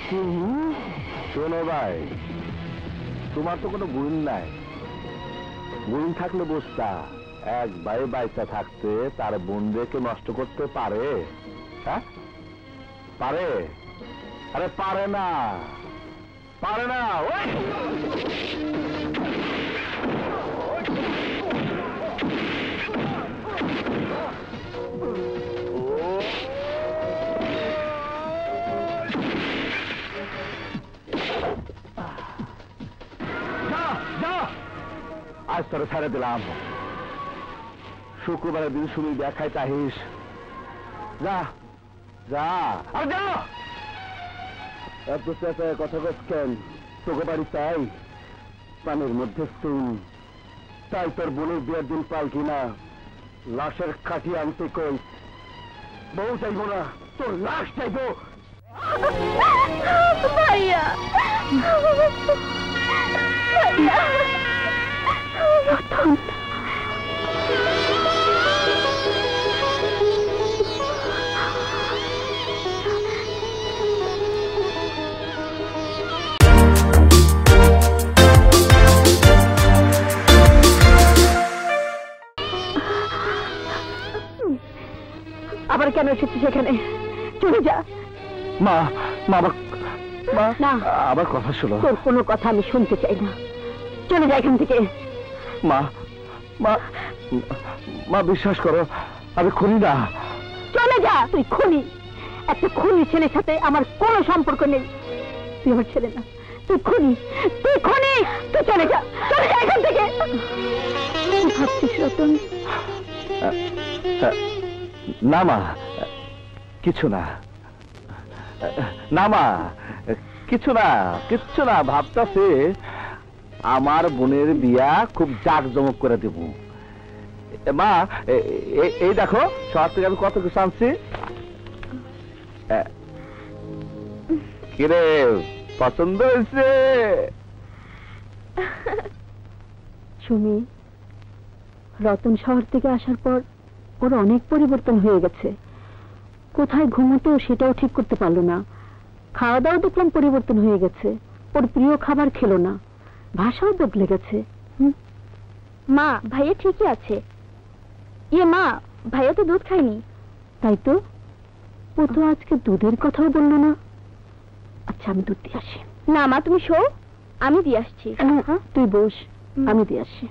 শোনো ভাই, তোমার তো কোনো গুণ নাই। গুণ থাকলে বুঝতা এক ভাই বাইচা থাকতে তার বোনদেরকে নষ্ট করতে পারে? হ্যাঁ পারে? আরে পারে না, পারে না। আজ তোরে ছেড়ে দিলাম, শুক্রবারের দিন শুধু দেখাই চাহিস। যা যা আর যা। এত চেঁচায় কথা কেন? তোকে বাড়ি চাই, পানির মধ্যে চুন। তাই তোর বোনের বিয়ের দিন পাল কিনা লাশের কাঠি আনতে কই। বউ চাইবো না, তোর লাশ চাইবো। ভাইয়া আবার কেন এসেছিস সেখানে? চলে যা। মা মা না, আবার কথা শোনো। তোর কোনো কথা আমি শুনতে চাই না, চলে যা এখান থেকে। মা মা মা বিশ্বাস করো, আমি খুনি না। চলে যা, তুই খুনি। একটা খুনি ছেলের সাথে আমার কোনো সম্পর্ক নেই। তুই আমার ছেলে না, তুই খুনি, তুই খুনি। তুই চলে যা, চলে যা এখান থেকে। ভাবছিস রতন? না মা, কিছু না। না মা, কিছু না, কিচ্ছু না। ভাবতাছে আমার বোনের বিয়া খুব জাঁকজমক করে দেব। মা এই দেখো, শহর থেকে আমি কত কিছু আনছি। কিরে, পছন্দ হয়েছে? সুমি, রতন শহর থেকে আসার পর ওর অনেক পরিবর্তন হয়ে গেছে। কোথায় ঘুমোতো সেটাও ঠিক করতে পারলো না। খাওয়া দাওয়া দেখলাম পরিবর্তন হয়ে গেছে। ওর প্রিয় খাবার খেলো না, ভাষাও বদলে গেছে। মা, ভাইয়া ঠিকই আছে। ইয়ে মা, ভাইয়া তো দুধ খায়নি। তাই তো, ও তো আজকে দুধের কথাও বললো না। আচ্ছা, আমি দুধ দিয়ে আসি। না মা, তুমি শো, আমি দিয়ে আসছি। তুই বস, আমি দিয়ে আসি।